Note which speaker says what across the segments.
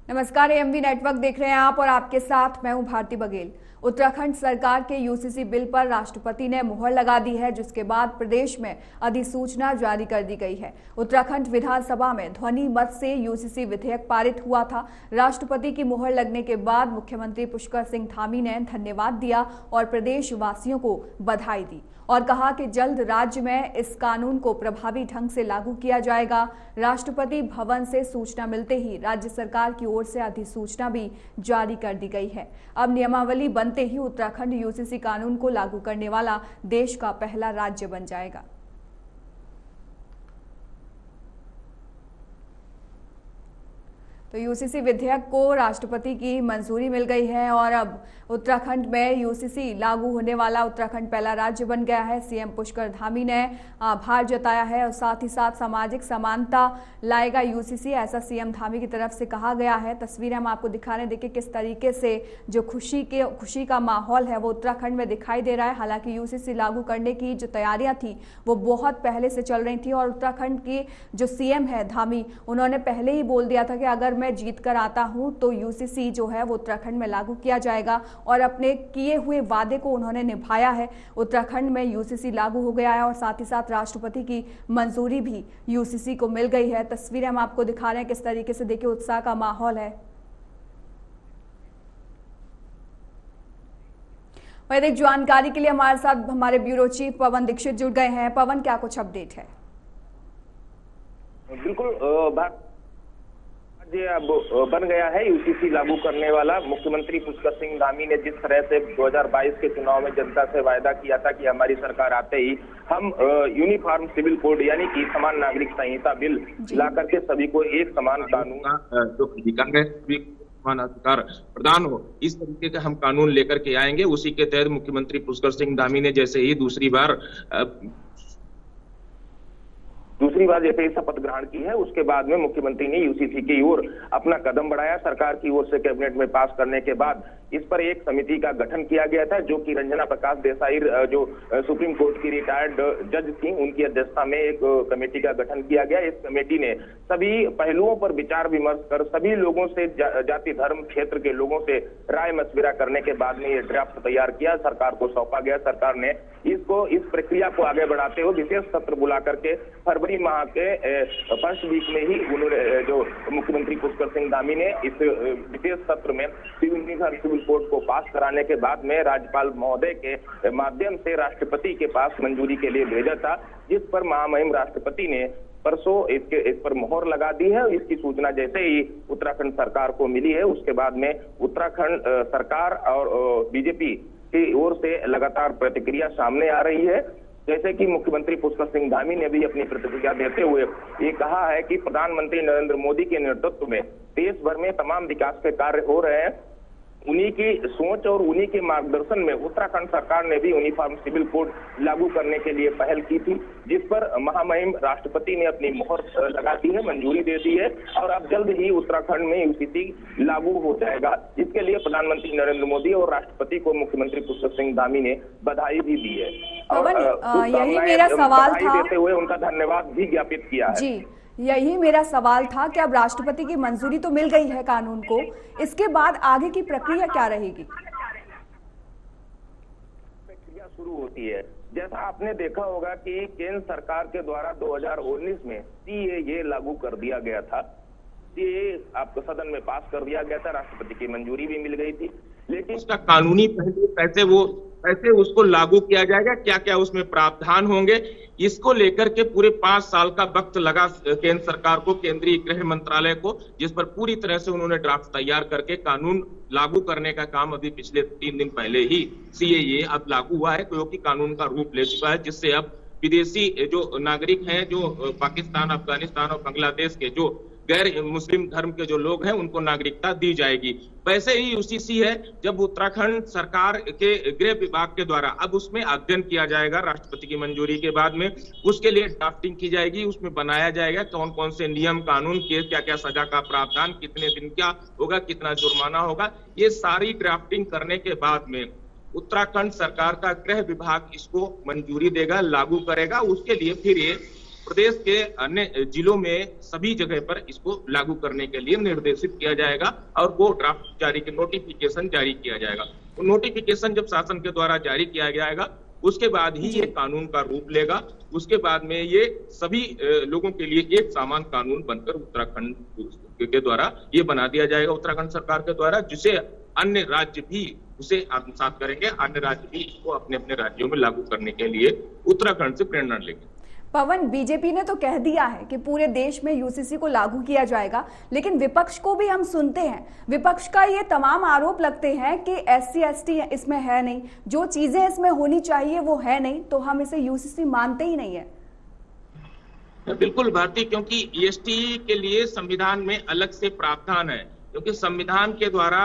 Speaker 1: नमस्कार, AMV network देख रहे हैं आप और आपके साथ मैं हूं भारती बघेल। उत्तराखंड सरकार के यूसीसी बिल पर राष्ट्रपति ने मुहर लगा दी है, जिसके बाद प्रदेश में अधिसूचना जारी कर दी गई है। उत्तराखंड विधानसभा में ध्वनि मत से यूसीसी विधेयक पारित हुआ था। राष्ट्रपति की मुहर लगने के बाद मुख्यमंत्री पुष्कर सिंह धामी ने धन्यवाद दिया और प्रदेश वासियों को बधाई दी और कहा कि जल्द राज्य में इस कानून को प्रभावी ढंग से लागू किया जाएगा। राष्ट्रपति भवन से सूचना मिलते ही राज्य सरकार की ओर से अधिसूचना भी जारी कर दी गई है। अब नियमावली बनते ही उत्तराखंड यूसीसी कानून को लागू करने वाला देश का पहला राज्य बन जाएगा। तो यूसीसी विधेयक को राष्ट्रपति की मंजूरी मिल गई है और अब उत्तराखंड में यूसीसी लागू होने वाला उत्तराखंड पहला राज्य बन गया है। सीएम पुष्कर धामी ने आभार जताया है और साथ ही साथ सामाजिक समानता लाएगा यूसीसी, ऐसा सीएम धामी की तरफ से कहा गया है। तस्वीरें हम आपको दिखा रहे हैं, देखिए किस तरीके से जो खुशी का माहौल है वो उत्तराखंड में दिखाई दे रहा है। हालांकि यूसीसी लागू करने की जो तैयारियां थी वो बहुत पहले से चल रही थी और उत्तराखंड की जो सीएम है धामी, उन्होंने पहले ही बोल दिया था कि अगर मैं जीत कर आता हूं तो यूसीसी जो है वो उत्तराखंड में लागू किया जाएगा और अपने किए हुए वादे को उन्होंने निभाया है। उत्तराखंड में यूसीसी लागू हो गया है और साथ ही साथ राष्ट्रपति की मंजूरी भी यूसीसी को मिल गई है। तस्वीरें हम आपको दिखा रहे हैं किस तरीके से, देखिए उत्साह का माहौल है। वैसे जानकारी के लिए हमारे साथ हमारे ब्यूरो चीफ पवन दीक्षित जुड़ गए हैं। पवन, क्या कुछ अपडेट है?
Speaker 2: बिल्कुल, अब बन गया है यूसीसी लागू करने वाला। मुख्यमंत्री पुष्कर सिंह धामी ने जिस तरह से 2022 के चुनाव में जनता से वायदा किया था कि हमारी सरकार आते ही हम यूनिफॉर्म सिविल कोड यानी कि समान नागरिक संहिता बिल ला करके सभी को एक समान कानून जो अधिकार है समान अधिकार प्रदान हो, इस तरीके का हम कानून लेकर के आएंगे। उसी के तहत मुख्यमंत्री पुष्कर सिंह धामी ने जैसे ही दूसरी बार जैसे ही शपथ ग्रहण की है, उसके बाद में मुख्यमंत्री ने यूसीसी की ओर अपना कदम बढ़ाया। सरकार की ओर से कैबिनेट में पास करने के बाद इस पर एक समिति का गठन किया गया था, जो कि रंजना प्रकाश देसाई जो सुप्रीम कोर्ट की रिटायर्ड जज थी, उनकी अध्यक्षता में एक कमेटी का गठन किया गया। इस कमेटी ने सभी पहलुओं पर विचार विमर्श कर सभी लोगों से, जाति धर्म क्षेत्र के लोगों से राय मशविरा करने के बाद में ये ड्राफ्ट तैयार किया, सरकार को सौंपा गया। सरकार ने इस प्रक्रिया को आगे बढ़ाते हुए विशेष सत्र बुला करके फरवरी माह के फर्स्ट वीक में ही उन्होंने जो मुख्यमंत्री पुष्कर सिंह धामी ने इस विशेष सत्र में सिविल कोड को पास कराने के बाद में राज्यपाल महोदय के माध्यम से राष्ट्रपति के पास मंजूरी के लिए भेजा था, जिस पर महामहिम राष्ट्रपति ने परसों इस पर मोहर लगा दी है। इसकी सूचना जैसे ही उत्तराखंड सरकार को मिली है, उसके बाद में उत्तराखंड सरकार और बीजेपी की ओर से लगातार प्रतिक्रिया सामने आ रही है। जैसे कि मुख्यमंत्री पुष्कर सिंह धामी ने भी अपनी प्रतिक्रिया देते हुए ये कहा है कि प्रधानमंत्री नरेंद्र मोदी के नेतृत्व में देश भर में तमाम विकास के कार्य हो रहे हैं। उन्हीं की सोच और उन्हीं के मार्गदर्शन में उत्तराखंड सरकार ने भी यूनिफॉर्म सिविल कोड लागू करने के लिए पहल की थी, जिस पर महामहिम राष्ट्रपति ने अपनी मोहर लगा दी है, मंजूरी दे दी है और अब जल्द ही उत्तराखंड में यूसीसी लागू हो जाएगा। इसके लिए प्रधानमंत्री नरेंद्र मोदी और राष्ट्रपति को मुख्यमंत्री पुष्कर सिंह धामी ने बधाई भी दी है और
Speaker 1: यही मेरा सवाल था,
Speaker 2: देते हुए उनका धन्यवाद भी ज्ञापित किया है।
Speaker 1: जी, यही मेरा सवाल था कि अब राष्ट्रपति की मंजूरी तो मिल गई है कानून को, इसके बाद आगे की प्रक्रिया क्या रहेगी?
Speaker 2: प्रक्रिया शुरू होती है। जैसा आपने देखा होगा कि केंद्र सरकार के द्वारा 2019 में सीएए लागू कर दिया गया था। सीएए आपको सदन में पास कर दिया गया था, राष्ट्रपति की मंजूरी भी मिल गई थी, लेकिन उसका कानूनी पहलू कैसे उसको लागू किया जाएगा, क्या क्या उसमें प्रावधान होंगे, इसको लेकर के पूरे 5 साल का वक्त लगा केंद्र सरकार को, केंद्रीय गृह मंत्रालय को, जिस पर पूरी तरह से उन्होंने ड्राफ्ट तैयार करके कानून लागू करने का काम अभी पिछले 3 दिन पहले ही सीएए अब लागू हुआ है, क्योंकि कानून का रूप ले चुका है, जिससे अब विदेशी जो नागरिक हैं, जो पाकिस्तान, अफगानिस्तान और बांग्लादेश के जो गैर मुस्लिम धर्म के जो लोग हैं उनको नागरिकता दी जाएगी। वैसे ही यूसीसी है, जब उत्तराखंड सरकार के गृह विभाग के द्वारा अब उसमें अध्ययन किया जाएगा राष्ट्रपति की मंजूरी के बाद में, उसके लिए ड्राफ्टिंग की जाएगी, उसमें बनाया जाएगा कौन कौन से नियम कानून के क्या क्या सजा का प्रावधान, कितने दिन क्या होगा, कितना जुर्माना होगा, ये सारी ड्राफ्टिंग करने के बाद में उत्तराखंड सरकार का गृह विभाग इसको मंजूरी देगा, लागू करेगा। उसके लिए फिर ये
Speaker 3: प्रदेश के अन्य जिलों में सभी जगह पर इसको लागू करने के लिए निर्देशित किया जाएगा और वो ड्राफ्ट जारी के नोटिफिकेशन जारी किया जाएगा। तो नोटिफिकेशन जब शासन के द्वारा जारी किया जाएगा उसके बाद ही ये कानून का रूप लेगा। उसके बाद में ये सभी लोगों के लिए एक समान कानून बनकर उत्तराखंड के द्वारा ये बना दिया जाएगा, उत्तराखंड सरकार के द्वारा, जिसे अन्य राज्य भी उसे आत्मसात करेंगे। अन्य राज्य भी इसको अपने अपने राज्यों में लागू करने के लिए उत्तराखंड से प्रेरणा लेंगे।
Speaker 1: पवन, बीजेपी ने तो कह दिया है कि पूरे देश में यूसीसी को लागू किया जाएगा, लेकिन विपक्ष को भी हम सुनते हैं। विपक्ष का ये तमाम आरोप लगते हैं कि SC ST इसमें है नहीं, जो चीजें इसमें होनी चाहिए वो है नहीं, तो हम इसे यूसीसी मानते ही नहीं है।
Speaker 3: बिल्कुल भारती, क्योंकि EST के लिए संविधान में अलग से प्रावधान है, क्योंकि संविधान के द्वारा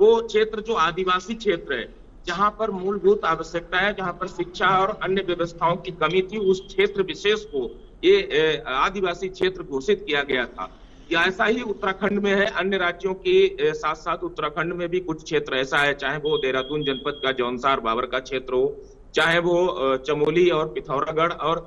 Speaker 3: वो क्षेत्र जो आदिवासी क्षेत्र है, जहां पर मूलभूत आवश्यकताएं, जहां पर शिक्षा और अन्य व्यवस्थाओं की कमी थी, उस क्षेत्र विशेष को ये आदिवासी क्षेत्र घोषित किया गया था। या ऐसा ही उत्तराखंड में है, अन्य राज्यों के साथ साथ उत्तराखंड में भी कुछ क्षेत्र ऐसा है, चाहे वो देहरादून जनपद का जौनसार बाबर का क्षेत्र हो, चाहे वो चमोली और पिथौरागढ़ और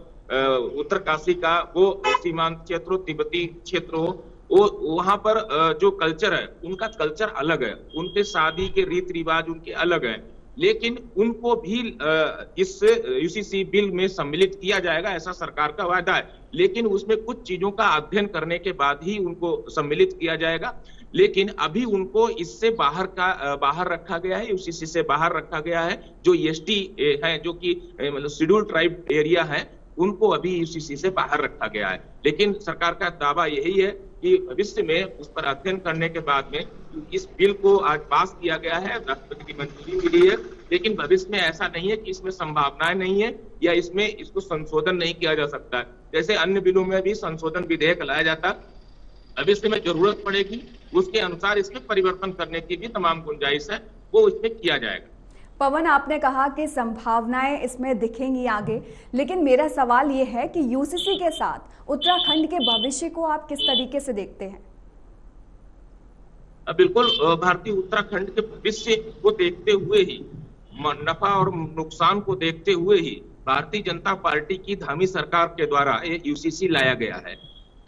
Speaker 3: उत्तरकाशी का वो सीमांत क्षेत्र हो, तिब्बती क्षेत्र हो, वो वहां पर जो कल्चर है उनका कल्चर अलग है, उनके शादी के रीति रिवाज उनके अलग है, लेकिन उनको भी इस यूसीसी बिल में सम्मिलित किया जाएगा, ऐसा सरकार का वादा है। लेकिन उसमें कुछ चीजों का अध्ययन करने के बाद ही उनको सम्मिलित किया जाएगा। लेकिन अभी उनको इससे बाहर रखा गया है, यूसीसी से बाहर रखा गया है। जो EST है, जो कि मतलब शेड्यूल्ड ट्राइब एरिया है, उनको अभी यूसीसी से बाहर रखा गया है। लेकिन सरकार का दावा यही है कि भविष्य में उस पर अध्ययन करने के बाद में इस बिल को आज पास किया गया है, राष्ट्रपति की मंजूरी मिली है, लेकिन भविष्य में ऐसा नहीं है कि इसमें संभावनाएं नहीं है या इसमें इसको संशोधन नहीं किया जा सकता है। जैसे अन्य बिलों में भी संशोधन विधेयक लाया जाता, भविष्य में जरूरत पड़ेगी उसके अनुसार इसमें परिवर्तन करने की भी तमाम गुंजाइश है, वो इसमें किया जाएगा।
Speaker 1: पवन, आपने कहा कि संभावनाएं इसमें दिखेंगी आगे, लेकिन मेरा सवाल ये है कि यूसीसी के साथ उत्तराखंड के भविष्य को आप किस तरीके से देखते हैं?
Speaker 3: बिल्कुल भारतीय, उत्तराखंड के भविष्य को देखते हुए ही, नफा और नुकसान को देखते हुए ही भारतीय जनता पार्टी की धामी सरकार के द्वारा ये यूसीसी लाया गया है।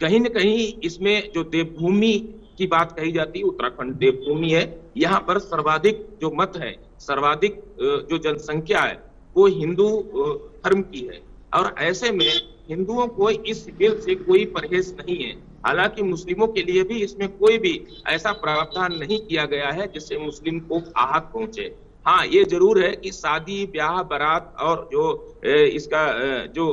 Speaker 3: कहीं न कहीं इसमें जो देवभूमि की बात कही जाती है, उत्तराखंड देवभूमि है, यहाँ पर सर्वाधिक जो मत है, सर्वाधिक जो जनसंख्या है वो हिंदू धर्म की है, और ऐसे में हिंदुओं को इस बिल से कोई परहेज नहीं है। हालांकि मुस्लिमों के लिए भी इसमें कोई भी ऐसा प्रावधान नहीं किया गया है जिससे मुस्लिम को आहत पहुंचे। हाँ, ये जरूर है कि शादी ब्याह बारात और जो इसका जो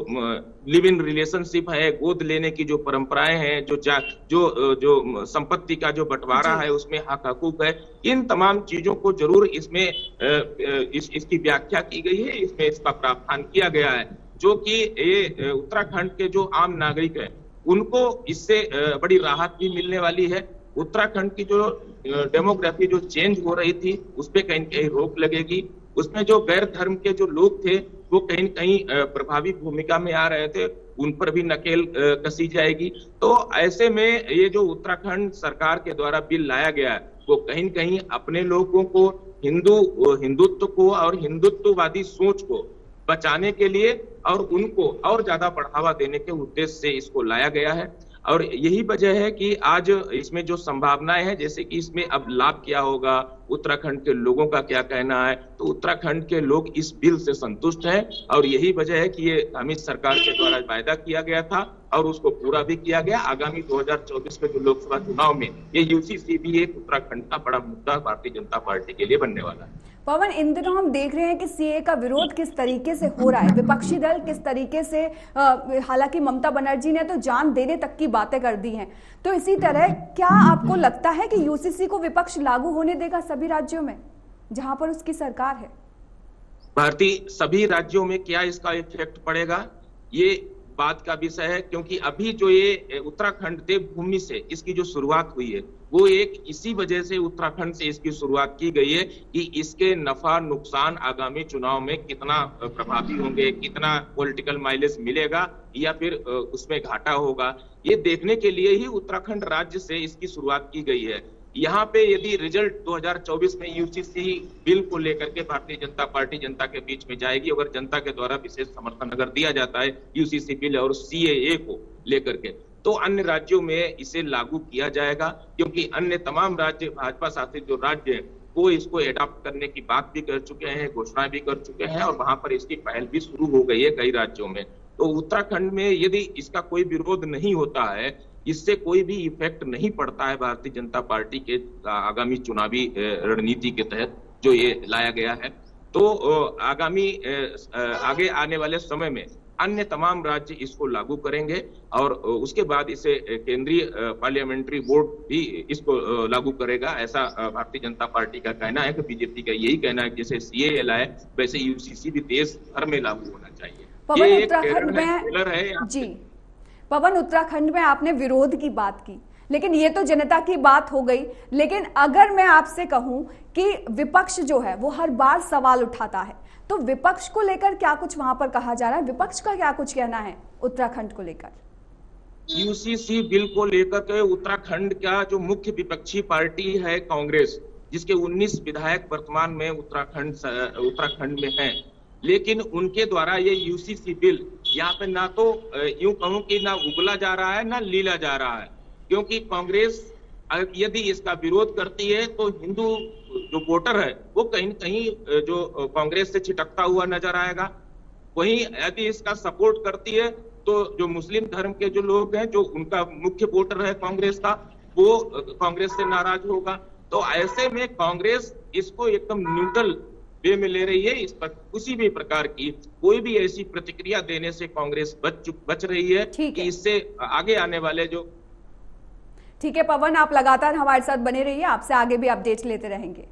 Speaker 3: लिव इन रिलेशनशिप है, गोद लेने की जो परंपराएं हैं, जो संपत्ति का जो बंटवारा है उसमें हक हकूक है, इन तमाम चीजों को जरूर इसमें इसकी व्याख्या की गई है, इसमें इसका प्रावधान किया गया है, जो कि ये उत्तराखंड के जो आम नागरिक है उनको इससे बड़ी राहत भी मिलने वाली है। उत्तराखंड की जो डेमोग्राफी जो चेंज हो रही थी उस पर कहीं कहीं रोक लगेगी, उसमें जो गैर धर्म के जो लोग थे वो कहीं कहीं प्रभावी भूमिका में आ रहे थे, उन पर भी नकेल कसी जाएगी। तो ऐसे में ये जो उत्तराखंड सरकार के द्वारा बिल लाया गया है वो कहीं कहीं अपने लोगों को हिंदुत्व को और हिंदुत्ववादी सोच को बचाने के लिए और उनको और ज्यादा बढ़ावा देने के उद्देश्य से इसको लाया गया है। और यही वजह है कि आज इसमें जो संभावनाएं हैं, जैसे कि इसमें अब लाभ क्या होगा, उत्तराखंड के लोगों का क्या कहना है, तो उत्तराखंड के लोग इस बिल से संतुष्ट हैं और यही वजह है कि ये अमित सरकार के द्वारा वायदा किया गया था और उसको पूरा भी किया गया। आगामी 2024 के जो लोकसभा चुनाव में ये यूसीसी भी एक उत्तराखंड का बड़ा मुद्दा भारतीय जनता पार्टी के लिए बनने वाला है।
Speaker 1: पवन, इन दिनों हम देख रहे हैं कि सीए का विरोध किस तरीके से हो रहा है, विपक्षी दल किस तरीके से, हालांकि ममता बनर्जी ने तो जान देने तक की बातें कर दी हैं, तो इसी तरह क्या आपको लगता है कि यूसीसी को विपक्ष लागू होने देगा सभी राज्यों में जहां पर उसकी सरकार है?
Speaker 3: भारतीय सभी राज्यों में क्या इसका इफेक्ट पड़ेगा ये बात का विषय है, क्योंकि अभी जो ये उत्तराखंड देवभूमि से इसकी जो शुरुआत हुई है वो एक इसी वजह से उत्तराखंड से इसकी शुरुआत की गई है कि इसके नफा नुकसान आगामी चुनाव में कितना प्रभावी होंगे, कितना पॉलिटिकल माइलेज मिलेगा या फिर उसमें घाटा होगा, ये देखने के लिए ही उत्तराखंड राज्य से इसकी शुरुआत की गई है। यहाँ पे यदि रिजल्ट 2024 में यूसीसी बिल को लेकर के भारतीय जनता पार्टी जनता के बीच में जाएगी, अगर जनता के द्वारा विशेष समर्थन अगर दिया जाता है यूसीसी बिल और सीएए को लेकर के, तो अन्य राज्यों में इसे लागू किया जाएगा, क्योंकि अन्य तमाम राज्य, भाजपा शासित जो राज्य हैं, वो इसको एडॉप्ट करने की बात भी कर चुके हैं, घोषणा भी कर चुके हैं और वहां पर इसकी पहल भी शुरू हो गई है कई राज्यों में। तो उत्तराखंड में यदि इसका कोई विरोध नहीं होता है, इससे कोई भी इफेक्ट नहीं पड़ता है भारतीय जनता पार्टी के आगामी चुनावी रणनीति के तहत जो ये लाया गया है, तो आगामी आगे आने वाले समय में अन्य तमाम राज्य इसको लागू करेंगे और उसके बाद इसे केंद्रीय पार्लियामेंट्री बोर्ड भी इसको लागू करेगा। ऐसा भारतीय जनता पार्टी का कहना है कि बीजेपी का यही कहना है कि जैसे सीएए लाए वैसे यूसीसी भी देश भर में लागू होना चाहिए।
Speaker 1: पवन, उत्तराखंड में जी पवन, उत्तराखंड में आपने विरोध की बात की, लेकिन ये तो जनता की बात हो गई। लेकिन अगर मैं आपसे कहूं कि विपक्ष जो है वो हर बार सवाल उठाता है, तो विपक्ष को लेकर क्या कुछ वहां पर कहा जा रहा है? विपक्ष का क्या कुछ कहना है उत्तराखंड को लेकर?
Speaker 3: यूसीसी बिल को लेकर के उत्तराखंड का जो मुख्य विपक्षी पार्टी है कांग्रेस, जिसके 19 विधायक वर्तमान में उत्तराखंड में हैं, लेकिन उनके द्वारा ये यूसीसी बिल यहाँ पे ना तो यूं कहूं कि ना उगला जा रहा है ना लीला जा रहा है, क्योंकि कांग्रेस यदि इसका विरोध करती है तो हिंदू जो वोटर है वो कहीं न कहीं जो कांग्रेस से छिटकता हुआ नजर आएगा। वहीं यदि इसका सपोर्ट करती है तो जो मुस्लिम धर्म के जो लोग हैं, जो उनका मुख्य वोटर है कांग्रेस का, वो कांग्रेस से नाराज होगा। तो ऐसे में कांग्रेस इसको एकदम न्यूट्रल वे में ले रही है। इस पर किसी भी प्रकार की कोई भी ऐसी प्रतिक्रिया देने से कांग्रेस बच रही है कि इससे आगे आने वाले जो।
Speaker 1: ठीक है पवन, आप लगातार हमारे साथ बने रहिए, आपसे आगे भी अपडेट लेते रहेंगे।